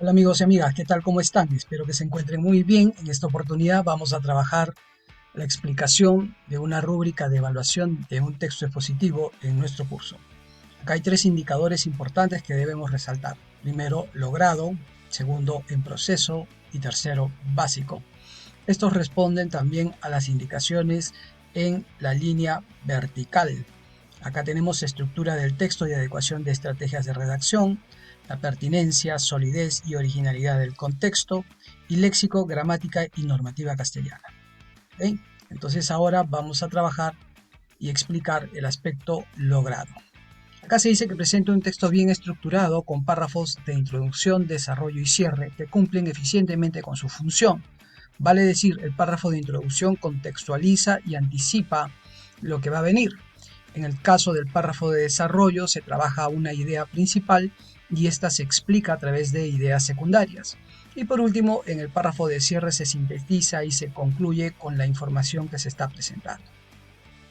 Hola amigos y amigas, ¿qué tal? ¿Cómo están? Espero que se encuentren muy bien. En esta oportunidad vamos a trabajar la explicación de una rúbrica de evaluación de un texto expositivo en nuestro curso. Acá hay tres indicadores importantes que debemos resaltar. Primero, logrado; segundo, en proceso; y tercero, básico. Estos responden también a las indicaciones en la línea vertical. Acá tenemos estructura del texto y adecuación de estrategias de redacción, la pertinencia, solidez y originalidad del contexto, y léxico, gramática y normativa castellana. ¿Ok? Entonces ahora vamos a trabajar y explicar el aspecto logrado. Acá se dice que presenta un texto bien estructurado con párrafos de introducción, desarrollo y cierre que cumplen eficientemente con su función. Vale decir, el párrafo de introducción contextualiza y anticipa lo que va a venir. En el caso del párrafo de desarrollo se trabaja una idea principal y esta se explica a través de ideas secundarias. Y por último, en el párrafo de cierre se sintetiza y se concluye con la información que se está presentando.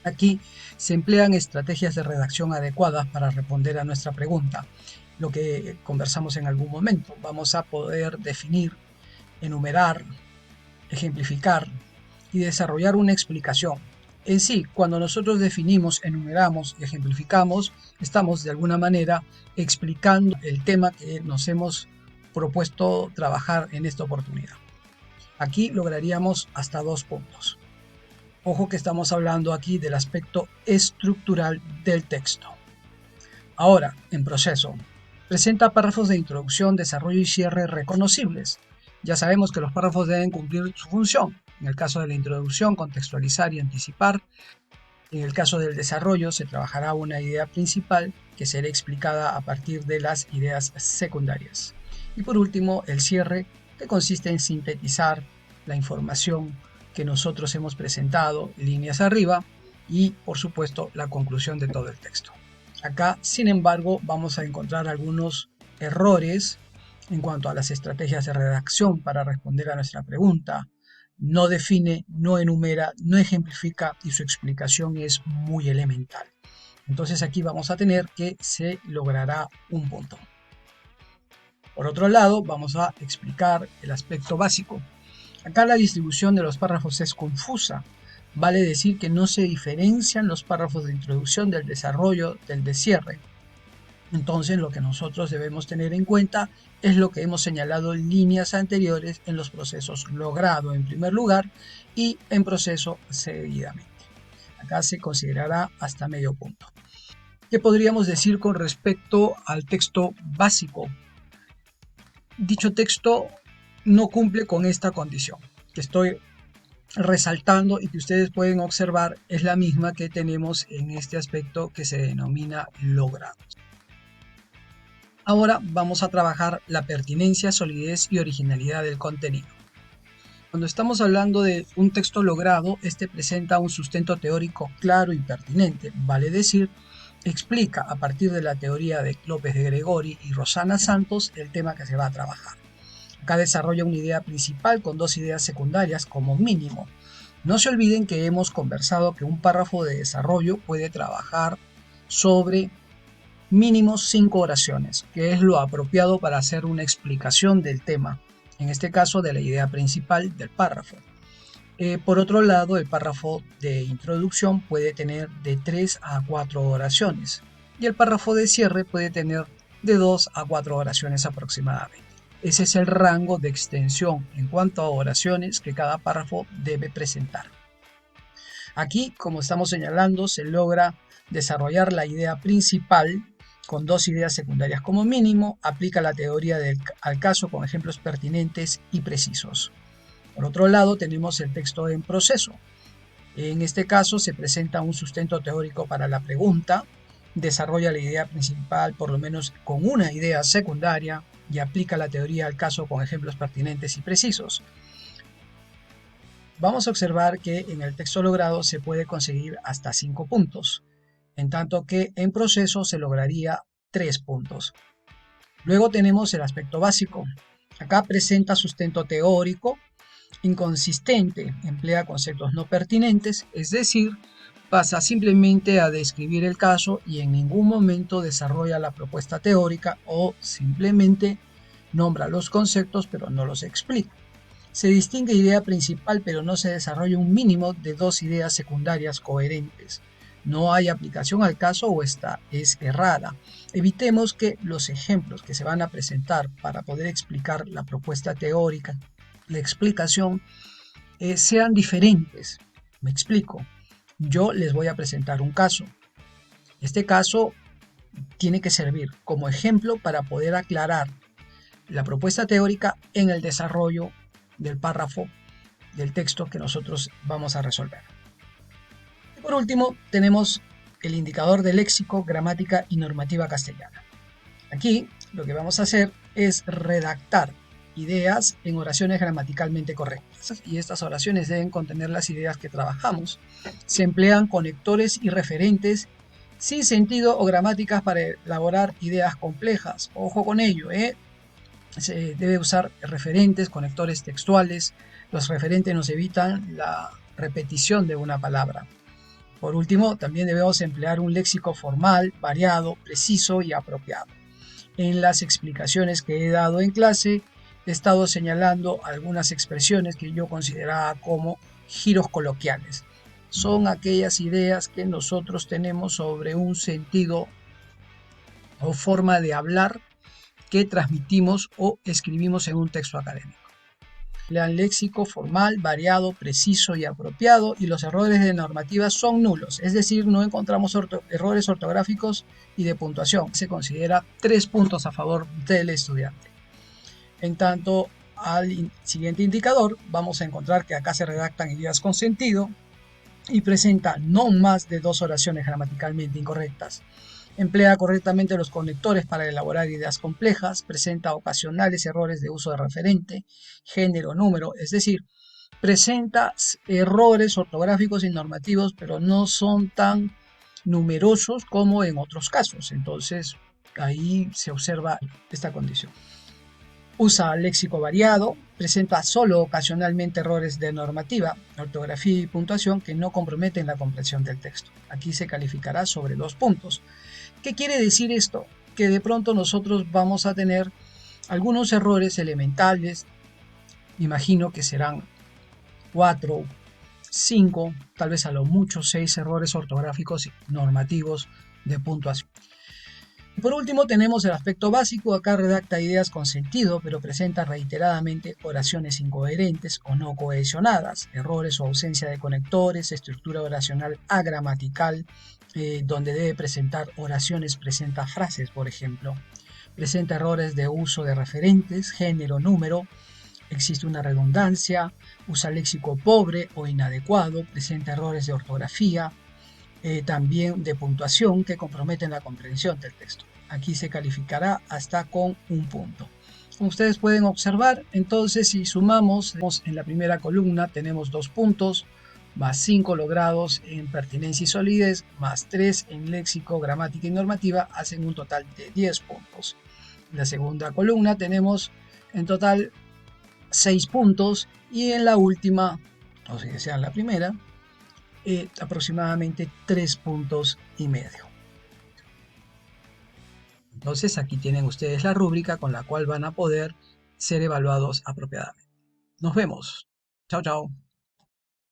Aquí se emplean estrategias de redacción adecuadas para responder a nuestra pregunta, lo que conversamos en algún momento. Vamos a poder definir, enumerar, ejemplificar y desarrollar una explicación. En sí, cuando nosotros definimos, enumeramos y ejemplificamos, estamos de alguna manera explicando el tema que nos hemos propuesto trabajar en esta oportunidad. Aquí lograríamos hasta 2 puntos. Ojo que estamos hablando aquí del aspecto estructural del texto. Ahora, en proceso. Presenta párrafos de introducción, desarrollo y cierre reconocibles. Ya sabemos que los párrafos deben cumplir su función. En el caso de la introducción, contextualizar y anticipar. En el caso del desarrollo, se trabajará una idea principal que será explicada a partir de las ideas secundarias. Y por último, el cierre, que consiste en sintetizar la información que nosotros hemos presentado líneas arriba y, por supuesto, la conclusión de todo el texto. Acá, sin embargo, vamos a encontrar algunos errores en cuanto a las estrategias de redacción para responder a nuestra pregunta. No define, no enumera, no ejemplifica y su explicación es muy elemental. Entonces aquí vamos a tener que se logrará un punto. Por otro lado, vamos a explicar el aspecto básico. Acá la distribución de los párrafos es confusa. Vale decir que no se diferencian los párrafos de introducción del desarrollo del de cierre. Entonces lo que nosotros debemos tener en cuenta es lo que hemos señalado en líneas anteriores en los procesos logrado en primer lugar y en proceso seguidamente. Acá se considerará hasta medio punto. ¿Qué podríamos decir con respecto al texto básico? Dicho texto no cumple con esta condición que estoy resaltando y que ustedes pueden observar es la misma que tenemos en este aspecto que se denomina logrado. Ahora vamos a trabajar la pertinencia, solidez y originalidad del contenido. Cuando estamos hablando de un texto logrado, este presenta un sustento teórico claro y pertinente, vale decir, explica a partir de la teoría de López de Gregori y Rosana Santos el tema que se va a trabajar. Acá desarrolla una idea principal con 2 ideas secundarias como mínimo. No se olviden que hemos conversado que un párrafo de desarrollo puede trabajar sobre mínimo 5 oraciones, que es lo apropiado para hacer una explicación del tema, en este caso de la idea principal del párrafo. Por otro lado, el párrafo de introducción puede tener de 3 a 4 oraciones y el párrafo de cierre puede tener de 2 a 4 oraciones aproximadamente. Ese es el rango de extensión en cuanto a oraciones que cada párrafo debe presentar. Aquí, como estamos señalando, se logra desarrollar la idea principal con 2 ideas secundarias como mínimo, aplica la teoría al caso con ejemplos pertinentes y precisos. Por otro lado, tenemos el texto en proceso. En este caso se presenta un sustento teórico para la pregunta, desarrolla la idea principal por lo menos con una idea secundaria y aplica la teoría al caso con ejemplos pertinentes y precisos. Vamos a observar que en el texto logrado se puede conseguir hasta 5 puntos, en tanto que en proceso se lograría 3 puntos. Luego tenemos el aspecto básico. Acá presenta sustento teórico, inconsistente, emplea conceptos no pertinentes, es decir, pasa simplemente a describir el caso y en ningún momento desarrolla la propuesta teórica o simplemente Nombra los conceptos pero no los explica. Se distingue idea principal pero no se desarrolla un mínimo de dos ideas secundarias coherentes. No hay aplicación al caso o esta es errada. Evitemos que los ejemplos que se van a presentar para poder explicar la propuesta teórica, la explicación, sean diferentes. Me explico. Yo les voy a presentar un caso. Este caso tiene que servir como ejemplo para poder aclarar la propuesta teórica en el desarrollo del párrafo del texto que nosotros vamos a resolver. Y por último, tenemos el indicador de léxico, gramática y normativa castellana. Aquí lo que vamos a hacer es redactar ideas en oraciones gramaticalmente correctas, y estas oraciones deben contener las ideas que trabajamos. Se emplean conectores y referentes sin sentido o gramáticas para elaborar ideas complejas. Ojo con ello, se debe usar referentes, conectores textuales. Los referentes nos evitan la repetición de una palabra. Por último, también debemos emplear un léxico formal, variado, preciso y apropiado. En las explicaciones que he dado en clase, he estado señalando algunas expresiones que yo consideraba como giros coloquiales. Son aquellas ideas que nosotros tenemos sobre un sentido o forma de hablar que transmitimos o escribimos en un texto académico. Lean léxico formal, variado, preciso y apropiado, y los errores de normativa son nulos, es decir, no encontramos errores ortográficos y de puntuación. Se considera 3 puntos a favor del estudiante. En tanto al siguiente indicador, vamos a encontrar que acá se redactan ideas con sentido y presenta no más de 2 oraciones gramaticalmente incorrectas. Emplea correctamente los conectores para elaborar ideas complejas, presenta ocasionales errores de uso de referente, género, número, es decir, presenta errores ortográficos y normativos, pero no son tan numerosos como en otros casos. Entonces, ahí se observa esta condición. Usa léxico variado, presenta solo ocasionalmente errores de normativa, ortografía y puntuación que no comprometen la comprensión del texto. Aquí se calificará sobre 2 puntos. ¿Qué quiere decir esto? Que de pronto nosotros vamos a tener algunos errores elementales, imagino que serán 4, 5, tal vez a lo mucho 6 errores ortográficos y normativos de puntuación. Por último tenemos el aspecto básico. Acá redacta ideas con sentido, pero presenta reiteradamente oraciones incoherentes o no cohesionadas, errores o ausencia de conectores, estructura oracional agramatical, donde debe presentar oraciones, presenta frases, por ejemplo. Presenta errores de uso de referentes, género, número. Existe una redundancia, usa léxico pobre o inadecuado, presenta errores de ortografía, también de puntuación que comprometen la comprensión del texto. Aquí se calificará hasta con 1 punto. Como ustedes pueden observar, entonces si sumamos, en la primera columna tenemos 2 puntos, más 5 logrados en pertinencia y solidez, más 3 en léxico, gramática y normativa, hacen un total de 10 puntos. En la segunda columna tenemos en total 6 puntos, y en la última, o sea, en la primera, aproximadamente 3 puntos y medio. Entonces aquí tienen ustedes la rúbrica con la cual van a poder ser evaluados apropiadamente. Nos vemos. Chao, chao.